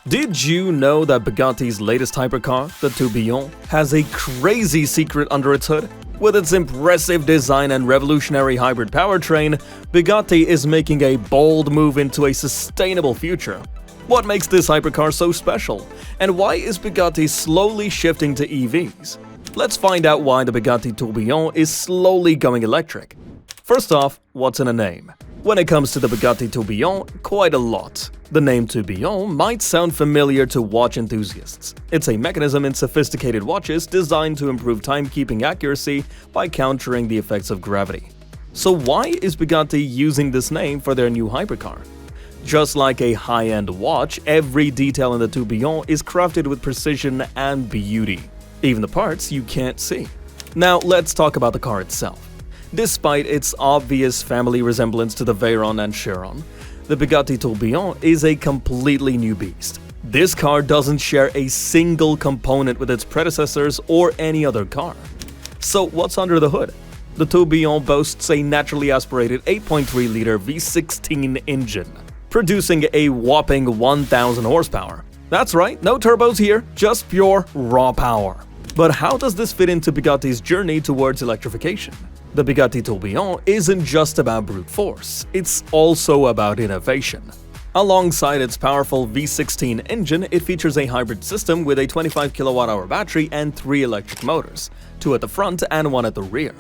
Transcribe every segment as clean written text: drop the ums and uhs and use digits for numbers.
Did you know that Bugatti's latest hypercar, the Tourbillon, has a crazy secret under its hood? With its impressive design and revolutionary hybrid powertrain, Bugatti is making a bold move into a sustainable future. What makes this hypercar so special? And why is Bugatti slowly shifting to EVs? Let's find out why the Bugatti Tourbillon is slowly going electric. First off, what's in a name? When it comes to the Bugatti Tourbillon, quite a lot. The name Tourbillon might sound familiar to watch enthusiasts. It's a mechanism in sophisticated watches designed to improve timekeeping accuracy by countering the effects of gravity. So why is Bugatti using this name for their new hypercar? Just like a high-end watch, every detail in the Tourbillon is crafted with precision and beauty, even the parts you can't see. Now let's talk about the car itself. Despite its obvious family resemblance to the Veyron and Chiron, the Bugatti Tourbillon is a completely new beast. This car doesn't share a single component with its predecessors or any other car. So what's under the hood? The Tourbillon boasts a naturally aspirated 8.3-liter V16 engine, producing a whopping 1,000 horsepower. That's right, no turbos here, just pure raw power. But how does this fit into Bugatti's journey towards electrification? The Bugatti Tourbillon isn't just about brute force, it's also about innovation. Alongside its powerful V16 engine, it features a hybrid system with a 25 kWh battery and 3 electric motors, 2 at the front and 1 at the rear.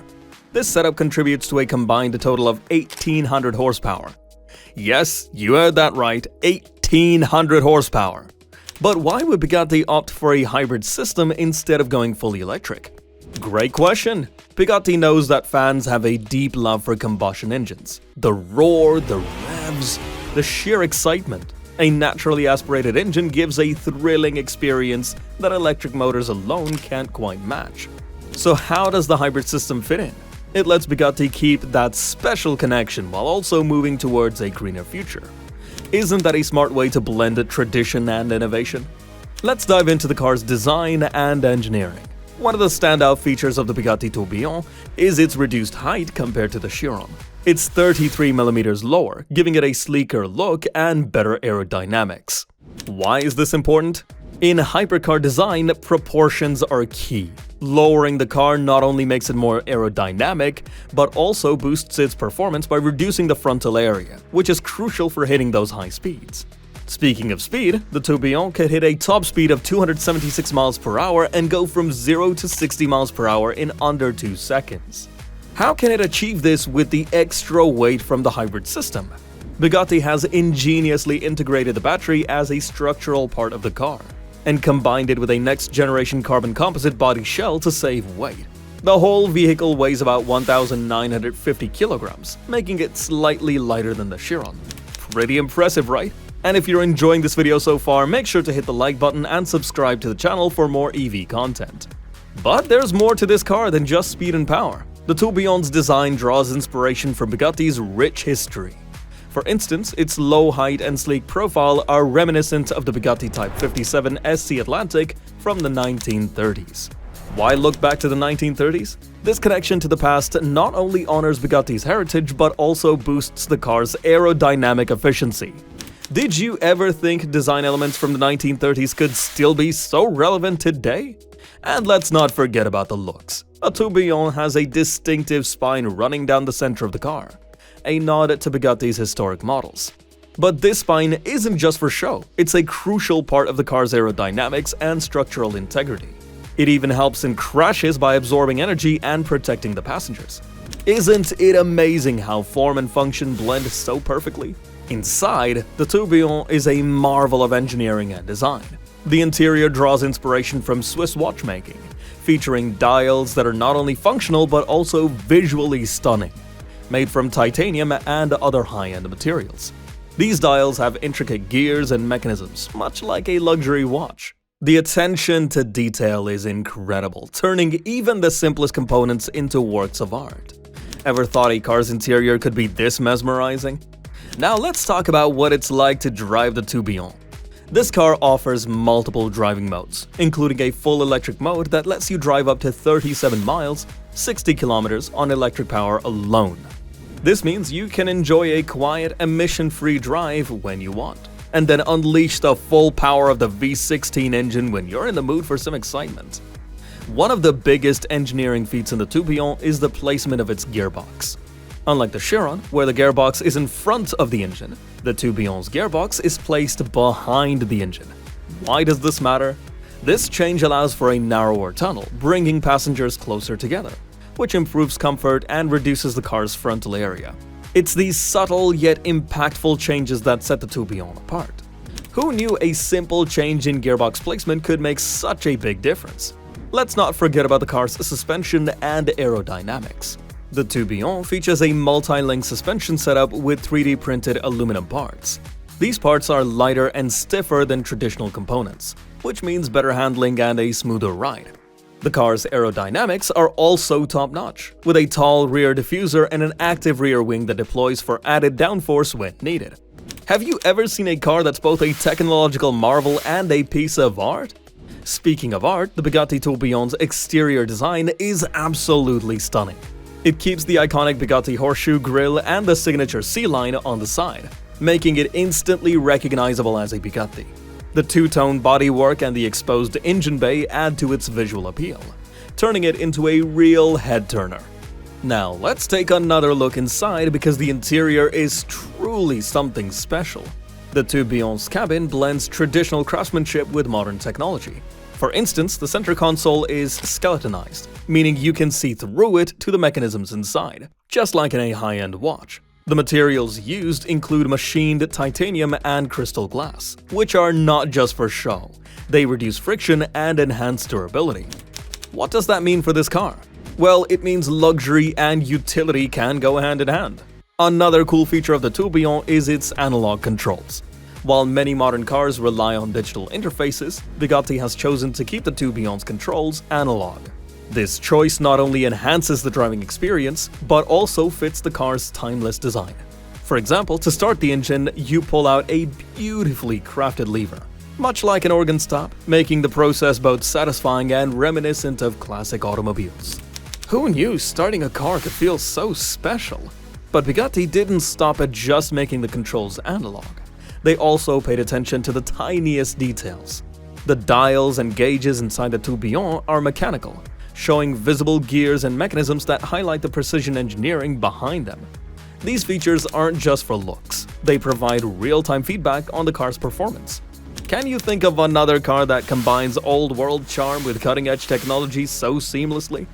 This setup contributes to a combined total of 1,800 horsepower. Yes, you heard that right, 1,800 horsepower. But why would Bugatti opt for a hybrid system instead of going fully electric? Great question. Bugatti knows that fans have a deep love for combustion engines. The roar, the revs, the sheer excitement. A naturally aspirated engine gives a thrilling experience that electric motors alone can't quite match. So how does the hybrid system fit in? It lets Bugatti keep that special connection while also moving towards a greener future. Isn't that a smart way to blend tradition and innovation? Let's dive into the car's design and engineering. One of the standout features of the Bugatti Tourbillon is its reduced height compared to the Chiron. It's 33mm lower, giving it a sleeker look and better aerodynamics. Why is this important? In hypercar design, proportions are key. Lowering the car not only makes it more aerodynamic, but also boosts its performance by reducing the frontal area, which is crucial for hitting those high speeds. Speaking of speed, the Tourbillon can hit a top speed of 276 miles per hour and go from 0 to 60 miles per hour in under 2 seconds. How can it achieve this with the extra weight from the hybrid system? Bugatti has ingeniously integrated the battery as a structural part of the car, and combined it with a next-generation carbon composite body shell to save weight. The whole vehicle weighs about 1,950 kilograms, making it slightly lighter than the Chiron. Pretty impressive, right? And if you're enjoying this video so far, make sure to hit the like button and subscribe to the channel for more EV content. But there's more to this car than just speed and power. The Tourbillon's design draws inspiration from Bugatti's rich history. For instance, its low height and sleek profile are reminiscent of the Bugatti Type 57 SC Atlantic from the 1930s. Why look back to the 1930s? This connection to the past not only honors Bugatti's heritage but also boosts the car's aerodynamic efficiency. Did you ever think design elements from the 1930s could still be so relevant today? And let's not forget about the looks. A Tourbillon has a distinctive spine running down the center of the car, a nod to Bugatti's historic models. But this spine isn't just for show, it's a crucial part of the car's aerodynamics and structural integrity. It even helps in crashes by absorbing energy and protecting the passengers. Isn't it amazing how form and function blend so perfectly? Inside, the Tourbillon is a marvel of engineering and design. The interior draws inspiration from Swiss watchmaking, featuring dials that are not only functional but also visually stunning, made from titanium and other high-end materials. These dials have intricate gears and mechanisms, much like a luxury watch. The attention to detail is incredible, turning even the simplest components into works of art. Ever thought a car's interior could be this mesmerizing? Now let's talk about what it's like to drive the Tourbillon. This car offers multiple driving modes, including a full electric mode that lets you drive up to 37 miles, 60 kilometers on electric power alone. This means you can enjoy a quiet, emission-free drive when you want. and then unleash the full power of the V16 engine when you're in the mood for some excitement. One of the biggest engineering feats in the Tourbillon is the placement of its gearbox. Unlike the Chiron, where the gearbox is in front of the engine, the Tourbillon's gearbox is placed behind the engine. Why does this matter? This change allows for a narrower tunnel, bringing passengers closer together, which improves comfort and reduces the car's frontal area. It's these subtle yet impactful changes that set the Tourbillon apart. Who knew a simple change in gearbox placement could make such a big difference? Let's not forget about the car's suspension and aerodynamics. The Tourbillon features a multi-link suspension setup with 3D printed aluminum parts. These parts are lighter and stiffer than traditional components, which means better handling and a smoother ride. The car's aerodynamics are also top-notch, with a tall rear diffuser and an active rear wing that deploys for added downforce when needed. Have you ever seen a car that's both a technological marvel and a piece of art? Speaking of art, the Bugatti Tourbillon's exterior design is absolutely stunning. It keeps the iconic Bugatti horseshoe grille and the signature C-line on the side, making it instantly recognizable as a Bugatti. The two-tone bodywork and the exposed engine bay add to its visual appeal, turning it into a real head-turner. Now, let's take another look inside because the interior is truly something special. The Tourbillon's cabin blends traditional craftsmanship with modern technology. For instance, the center console is skeletonized, meaning you can see through it to the mechanisms inside, just like in a high-end watch. The materials used include machined titanium and crystal glass, which are not just for show. They reduce friction and enhance durability. What does that mean for this car? Well, it means luxury and utility can go hand in hand. Another cool feature of the Tourbillon is its analog controls. While many modern cars rely on digital interfaces, Bugatti has chosen to keep the Tourbillon's controls analog. This choice not only enhances the driving experience, but also fits the car's timeless design. For example, to start the engine, you pull out a beautifully crafted lever, much like an organ stop, making the process both satisfying and reminiscent of classic automobiles. Who knew starting a car could feel so special? But Bugatti didn't stop at just making the controls analog. They also paid attention to the tiniest details. The dials and gauges inside the Tourbillon are mechanical, showing visible gears and mechanisms that highlight the precision engineering behind them. These features aren't just for looks, they provide real-time feedback on the car's performance. Can you think of another car that combines old-world charm with cutting-edge technology so seamlessly?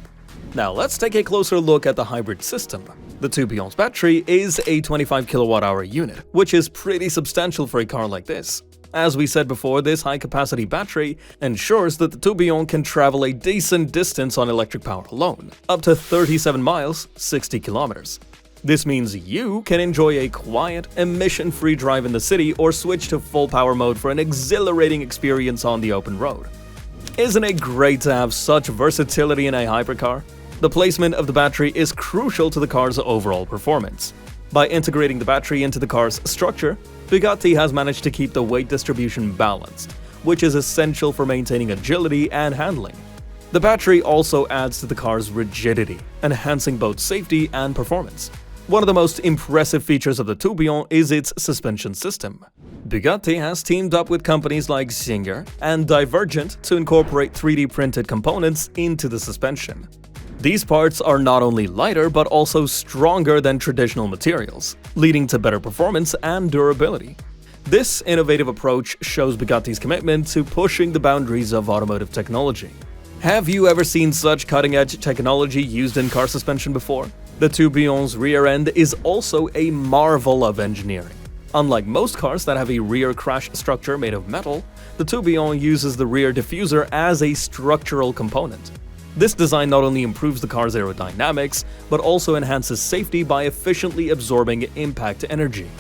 Now let's take a closer look at the hybrid system. The Tourbillon's battery is a 25 kWh unit, which is pretty substantial for a car like this. As we said before, this high-capacity battery ensures that the Tourbillon can travel a decent distance on electric power alone, up to 37 miles, 60 kilometers. This means you can enjoy a quiet, emission-free drive in the city or switch to full power mode for an exhilarating experience on the open road. Isn't it great to have such versatility in a hypercar? The placement of the battery is crucial to the car's overall performance. By integrating the battery into the car's structure, Bugatti has managed to keep the weight distribution balanced, which is essential for maintaining agility and handling. The battery also adds to the car's rigidity, enhancing both safety and performance. One of the most impressive features of the Tourbillon is its suspension system. Bugatti has teamed up with companies like Singer and Divergent to incorporate 3D printed components into the suspension. These parts are not only lighter but also stronger than traditional materials, leading to better performance and durability. This innovative approach shows Bugatti's commitment to pushing the boundaries of automotive technology. Have you ever seen such cutting-edge technology used in car suspension before? The Tourbillon's rear end is also a marvel of engineering. Unlike most cars that have a rear crash structure made of metal, the Tourbillon uses the rear diffuser as a structural component. This design not only improves the car's aerodynamics, but also enhances safety by efficiently absorbing impact energy.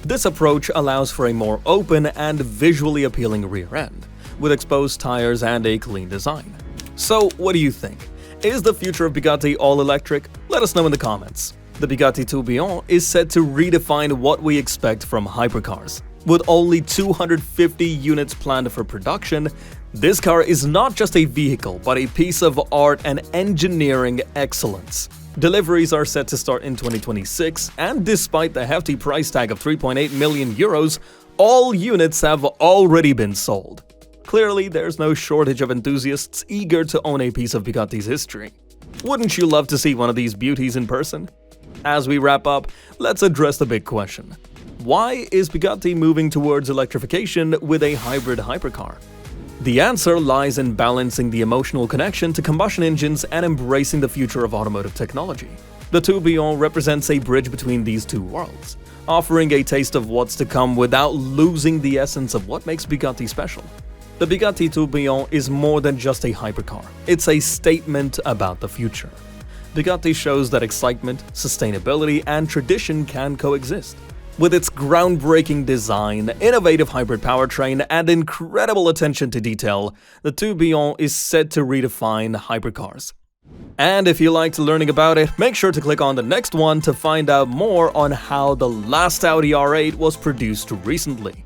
This approach allows for a more open and visually appealing rear end, with exposed tires and a clean design. So, what do you think? Is the future of Bugatti all-electric? Let us know in the comments. The Bugatti Tourbillon is set to redefine what we expect from hypercars. With only 250 units planned for production, this car is not just a vehicle, but a piece of art and engineering excellence. Deliveries are set to start in 2026, and despite the hefty price tag of 3.8 million euros, All units have already been sold. Clearly, there's no shortage of enthusiasts eager to own a piece of Bugatti's history. Wouldn't you love to see one of these beauties in person? As we wrap up, let's address the big question. Why is Bugatti moving towards electrification with a hybrid hypercar? The answer lies in balancing the emotional connection to combustion engines and embracing the future of automotive technology. The Tourbillon represents a bridge between these two worlds, offering a taste of what's to come without losing the essence of what makes Bugatti special. The Bugatti Tourbillon is more than just a hypercar. It's a statement about the future. Bugatti shows that excitement, sustainability, and tradition can coexist. With its groundbreaking design, innovative hybrid powertrain, and incredible attention to detail, the Tourbillon is set to redefine hypercars. And if you liked learning about it, make sure to click on the next one to find out more on how the last Audi R8 was produced recently.